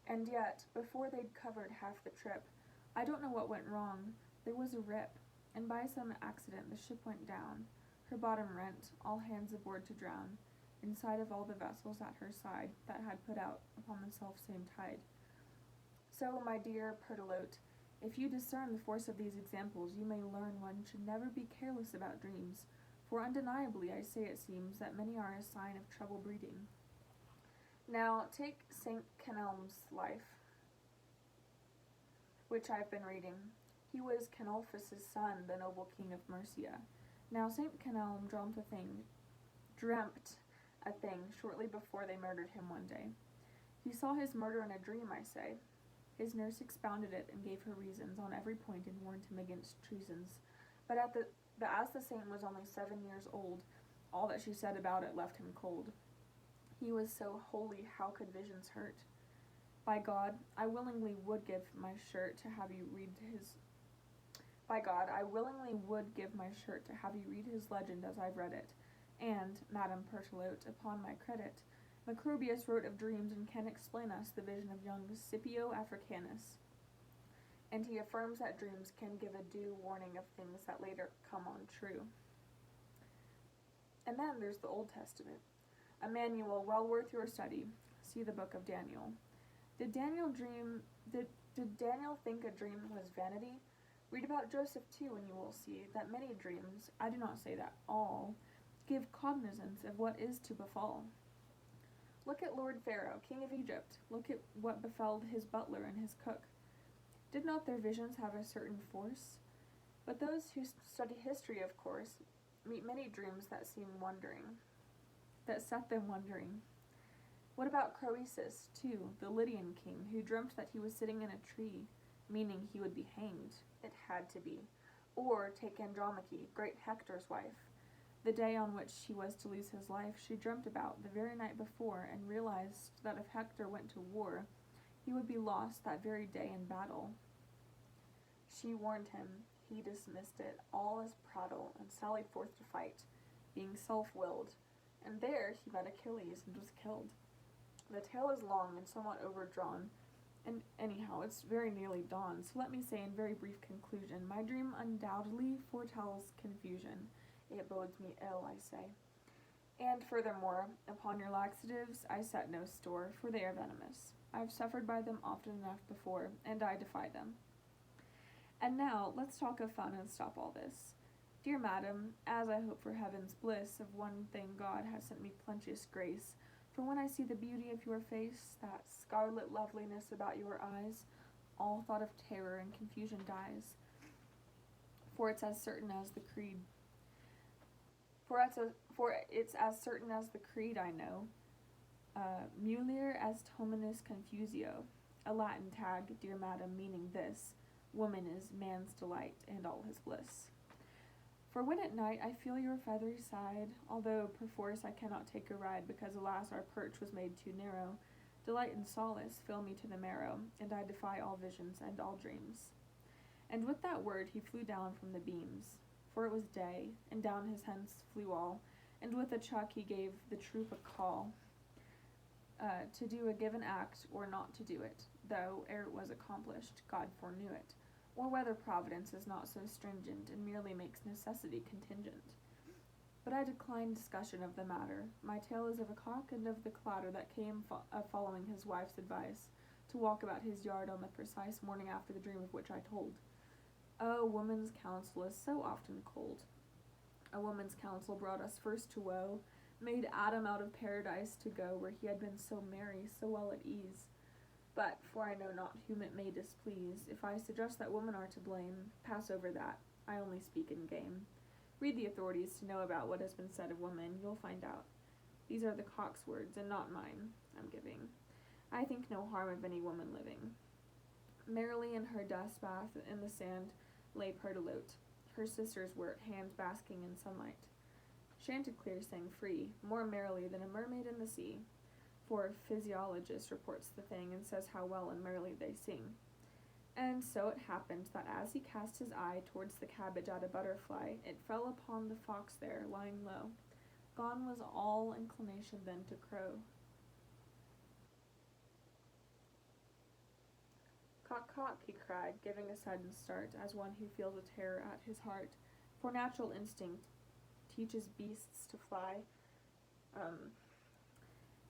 And yet, before they'd covered half the trip, I don't know what went wrong, there was a rip, and by some accident the ship went down, her bottom rent, all hands aboard to drown, inside of all the vessels at her side that had put out upon the self-same tide. So, my dear Pertolote, if you discern the force of these examples, you may learn one should never be careless about dreams, for undeniably I say it seems that many are a sign of trouble breeding. Now, take St. Kenelm's life, which I've been reading. He was Kenulphus' son, the noble king of Mercia. Now, St. Kenelm dreamt a thing shortly before they murdered him one day. He saw his murder in a dream, I say. His nurse expounded it and gave her reasons on every point and warned him against treasons. But as the saint was only 7 years old, all that she said about it left him cold. He was so holy, how could visions hurt? By God, I willingly would give my shirt to have you read his legend as I've read it. And, Madame Pertolote, upon my credit, Macrobius wrote of dreams and can explain us the vision of young Scipio Africanus. And he affirms that dreams can give a due warning of things that later come on true. And then there's the Old Testament, a manual well worth your study. See the book of Daniel. Did Daniel think a dream was vanity? Read about Joseph too, and you will see that many dreams, I do not say that all, give cognizance of what is to befall. Look at Lord Pharaoh, king of Egypt. Look at what befell his butler and his cook. Did not their visions have a certain force? But those who study history, of course, meet many dreams that set them wondering. What about Croesus, too, the Lydian king, who dreamt that he was sitting in a tree, meaning he would be hanged? It had to be. Or take Andromache, great Hector's wife. The day on which he was to lose his life, she dreamt about the very night before and realized that if Hector went to war, he would be lost that very day in battle. She warned him. He dismissed it all as prattle and sallied forth to fight, being self-willed, and there he met Achilles and was killed. The tale is long and somewhat overdrawn, and anyhow, it's very nearly dawn, so let me say in very brief conclusion, my dream undoubtedly foretells confusion. It bodes me ill, I say. And furthermore, upon your laxatives I set no store, for they are venomous. I have suffered by them often enough before, and I defy them. And now, let's talk of fun and stop all this. Dear madam, as I hope for heaven's bliss, of one thing God has sent me plenteous grace, for when I see the beauty of your face, that scarlet loveliness about your eyes, all thought of terror and confusion dies. For it's as certain as the creed I know. Mulier est hominis confusio, a Latin tag, dear madam, meaning this: woman is man's delight and all his bliss. For when at night I feel your feathery side, although perforce I cannot take a ride, because alas our perch was made too narrow, delight and solace fill me to the marrow, and I defy all visions and all dreams. And with that word he flew down from the beams, for it was day, and down his hence flew all, and with a chuck he gave the troop a call, to do a given act or not to do it, though ere it was accomplished God foreknew it, or whether providence is not so stringent and merely makes necessity contingent. But I decline discussion of the matter. My tale is of a cock and of the clotter that came following his wife's advice to walk about his yard on the precise morning after the dream of which I told. Oh, woman's counsel is so often cold. A woman's counsel brought us first to woe, made Adam out of paradise to go where he had been so merry, so well at ease. But, for I know not whom it may displease, if I suggest that women are to blame, pass over that. I only speak in game. Read the authorities to know about what has been said of women. You'll find out. These are the cock's words, and not mine, I'm giving. I think no harm of any woman living. Merrily in her dust bath in the sand lay Pertolote. Her sisters were at hand basking in sunlight. Chanticleer sang free, more merrily than a mermaid in the sea, for a physiologist reports the thing and says how well and merrily they sing. And so it happened that as he cast his eye towards the cabbage at a butterfly, it fell upon the fox there, lying low. Gone was all inclination then to crow. Cock, cock, he cried, giving a sudden start, as one who feels a terror at his heart. For natural instinct teaches beasts to fly.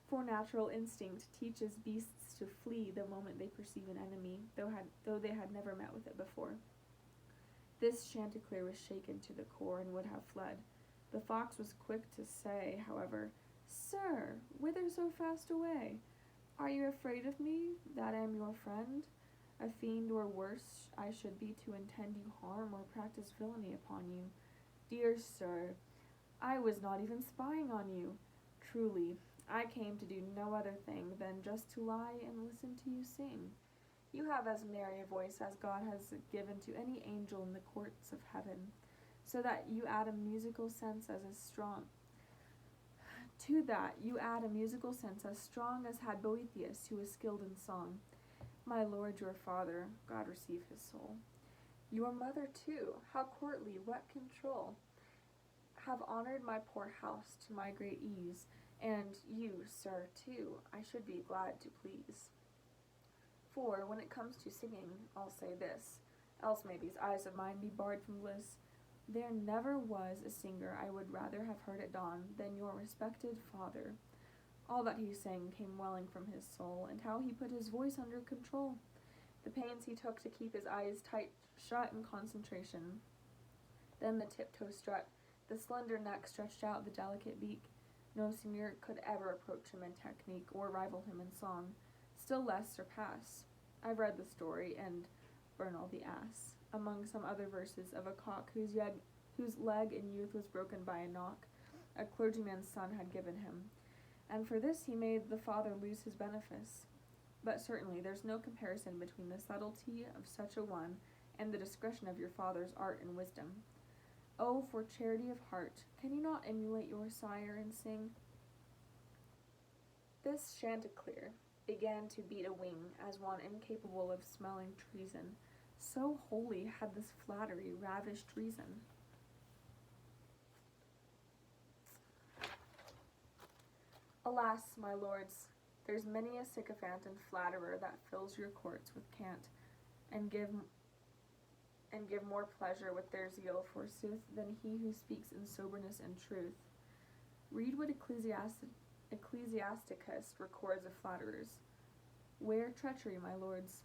For natural instinct teaches beasts to flee the moment they perceive an enemy, though they had never met with it before. This Chanticleer was shaken to the core and would have fled. The fox was quick to say, however, "Sir, whither so fast away? Are you afraid of me, that am your friend? A fiend or worse I should be to intend you harm or practice villainy upon you. Dear sir, I was not even spying on you. Truly, I came to do no other thing than just to lie and listen to you sing. You have as merry a voice as God has given to any angel in the courts of heaven, so that you add a musical sense as strong. To that you add a musical sense as strong as had Boethius, who was skilled in song. My lord your father, God receive his soul. Your mother too, how courtly, what control, have honored my poor house to my great ease, and you, sir, too, I should be glad to please. For, when it comes to singing, I'll say this, else may these eyes of mine be barred from bliss. There never was a singer I would rather have heard at dawn than your respected father. All that he sang came welling from his soul, and how he put his voice under control. The pains he took to keep his eyes tight shut in concentration. Then the tiptoe strut, the slender neck stretched out the delicate beak. No singer could ever approach him in technique or rival him in song, still less surpass. I've read the story, and Bernal the ass, among some other verses of a cock whose leg in youth was broken by a knock a clergyman's son had given him, and for this he made the father lose his benefice. But certainly there's no comparison between the subtlety of such a one and the discretion of your father's art and wisdom. Oh, for charity of heart, can you not emulate your sire and sing? This Chanticleer began to beat a wing as one incapable of smelling treason. So wholly had this flattery ravished reason. Alas, my lords, there's many a sycophant and flatterer that fills your courts with cant, and give more pleasure with their zeal, forsooth, than he who speaks in soberness and truth. Read what Ecclesiasticus records of flatterers. Where treachery, my lords?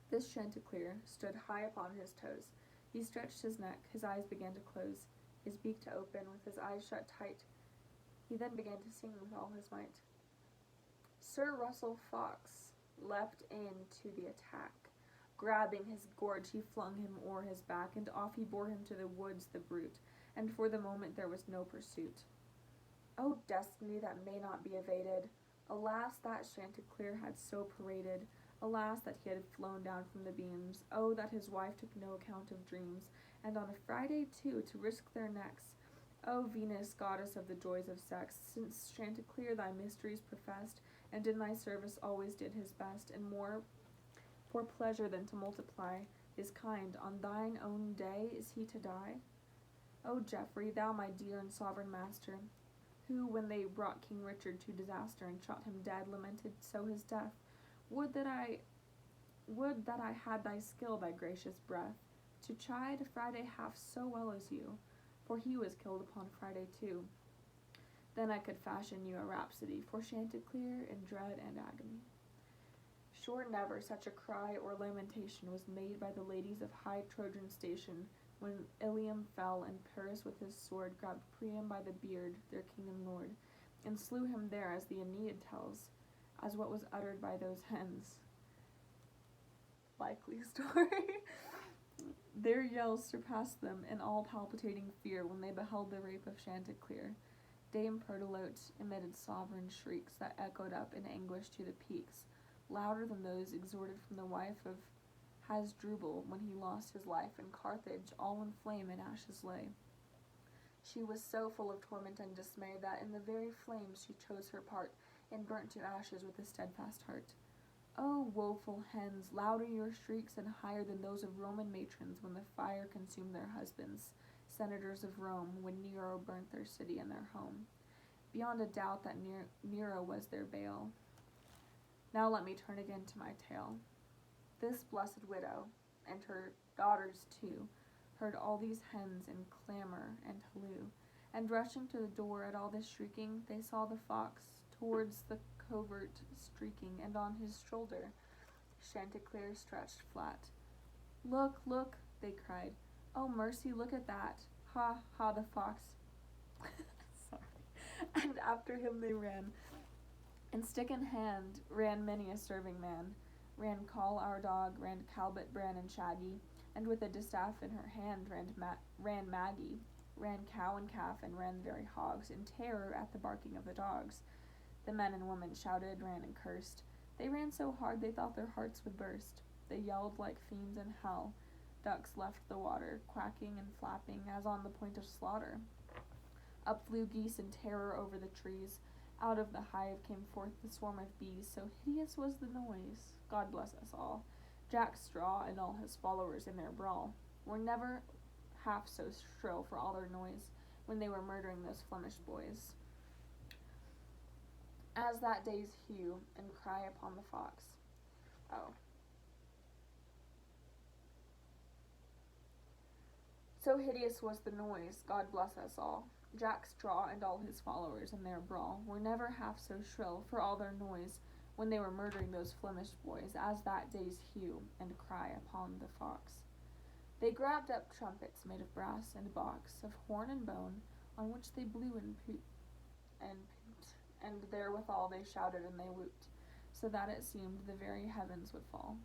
This Chanticleer stood high upon his toes. He stretched his neck, his eyes began to close, his beak to open, with his eyes shut tight. He then began to sing with all his might. Sir Russell Fox leapt in to the attack. Grabbing his gorge, he flung him o'er his back, and off he bore him to the woods, the brute, and for the moment there was no pursuit. O destiny that may not be evaded! Alas, that Chanticleer had so paraded! Alas, that he had flown down from the beams! Oh, that his wife took no account of dreams, and on a Friday, too, to risk their necks! O Venus, goddess of the joys of sex, since Chanticleer thy mysteries professed, and in thy service always did his best, and more for pleasure than to multiply his kind, on thine own day is he to die? O Geoffrey, thou my dear and sovereign master, who, when they brought King Richard to disaster and shot him dead, lamented so his death, would that I had thy skill, thy gracious breath, to chide Friday half so well as you, for he was killed upon Friday too. Then I could fashion you a rhapsody for Chanticleer in dread and agony. Sure never such a cry or lamentation was made by the ladies of high Trojan station when Ilium fell and Paris with his sword grabbed Priam by the beard, their king and lord, and slew him there, as the Aeneid tells, as what was uttered by those hens. Likely story. Their yells surpassed them in all palpitating fear when they beheld the rape of Chanticleer. Dame Pertolote emitted sovereign shrieks that echoed up in anguish to the peaks, louder than those extorted from the wife of Hasdrubal when he lost his life, and Carthage, all in flame and ashes lay. She was so full of torment and dismay that in the very flames she chose her part, and burnt to ashes with a steadfast heart. O woeful hens, louder your shrieks and higher than those of Roman matrons when the fire consumed their husbands, senators of Rome, when Nero burnt their city and their home. Beyond a doubt that Nero was their Baal. Now let me turn again to my tale. This blessed widow, and her daughters too, heard all these hens and clamor and halloo, and rushing to the door at all this shrieking, they saw the fox towards the covert streaking, and on his shoulder Chanticleer stretched flat. Look, look, they cried. Oh, mercy, look at that. Ha, ha, the fox. Sorry. And after him they ran, and stick in hand ran many a serving man. Ran Call our dog, ran Calbert, Bran, and Shaggy, and with a distaff in her hand ran Maggie, ran cow and calf, and ran the very hogs, in terror at the barking of the dogs. The men and women shouted, ran, and cursed. They ran so hard they thought their hearts would burst. They yelled like fiends in hell. Ducks left the water, quacking and flapping as on the point of slaughter. Up flew geese in terror over the trees. Out of the hive came forth the swarm of bees, so hideous was the noise. God bless us all. Jack Straw and all his followers in their brawl were never half so shrill for all their noise when they were murdering those Flemish boys, as that day's hue and cry upon the fox. Oh. So hideous was the noise, God bless us all. Jack Straw and all his followers in their brawl were never half so shrill for all their noise when they were murdering those Flemish boys, as that day's hue and cry upon the fox. They grabbed up trumpets made of brass and box, of horn and bone, on which they blew and pooped, and therewithal they shouted and they whooped, so that it seemed the very heavens would fall.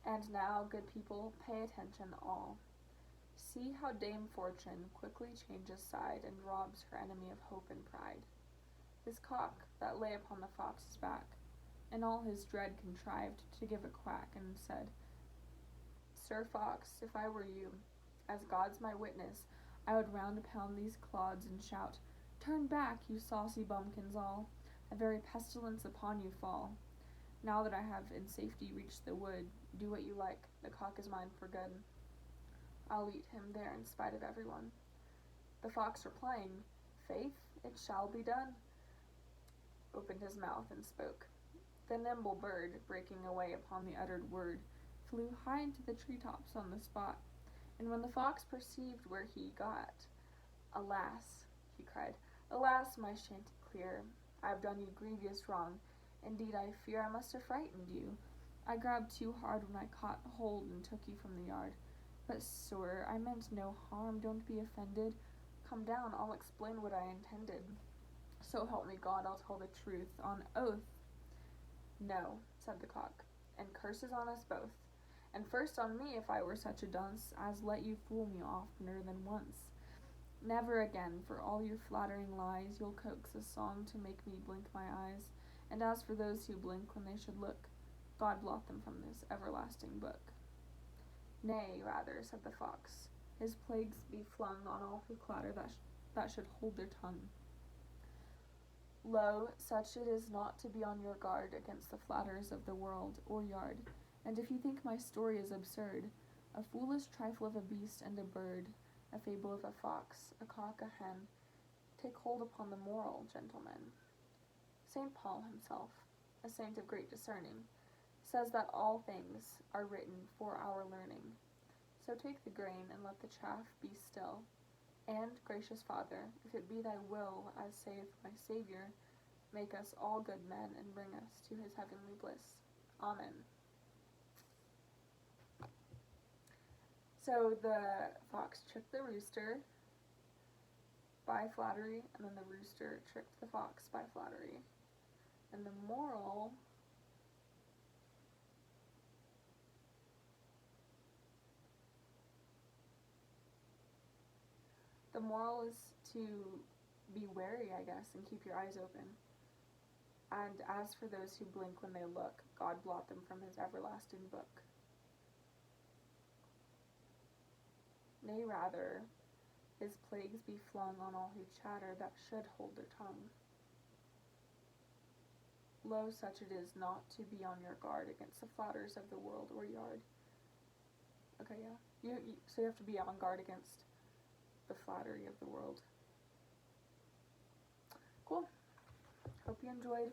And now, good people, pay attention all. See how Dame Fortune quickly changes side and robs her enemy of hope and pride. This cock that lay upon the fox's back, in all his dread contrived to give a quack, and said, Sir Fox, if I were you, as God's my witness, I would round pound these clods and shout, Turn back, you saucy bumpkins all, a very pestilence upon you fall. Now that I have in safety reached the wood, do what you like, the cock is mine for good. I'll eat him there in spite of everyone. The fox replying, Faith, it shall be done, opened his mouth and spoke. The nimble bird, breaking away upon the uttered word, flew high into the treetops on the spot, and when the fox perceived where he got, Alas, he cried, alas, my Chanticleer, I have done you grievous wrong. Indeed, I fear I must have frightened you. I grabbed too hard when I caught hold and took you from the yard. But, sir, I meant no harm, don't be offended. Come down, I'll explain what I intended. So help me God, I'll tell the truth, on oath. No, said the cock, and curses on us both. And first on me, if I were such a dunce, as let you fool me oftener than once. Never again, for all your flattering lies, you'll coax a song to make me blink my eyes. And as for those who blink when they should look, God blot them from this everlasting book. Nay, rather, said the fox, his plagues be flung on all who clatter that should hold their tongue. Lo, such it is not to be on your guard against the flatterers of the world or yard, and if you think my story is absurd, a foolish trifle of a beast and a bird, a fable of a fox, a cock, a hen, take hold upon the moral, gentlemen. St. Paul himself, a saint of great discerning, says that all things are written for our learning. So take the grain and let the chaff be still. And, gracious Father, if it be thy will, as saith my Saviour, make us all good men and bring us to his heavenly bliss. Amen. So the fox tricked the rooster by flattery, and then the rooster tricked the fox by flattery. And the moral is to be wary, I guess, and keep your eyes open. And as for those who blink when they look, God blot them from his everlasting book. Nay, rather, his plagues be flung on all who chatter that should hold their tongue. Lo, such it is not to be on your guard against the flatterers of the world or yard. Okay, yeah. So you have to be on guard against the flattery of the world. Cool. Hope you enjoyed.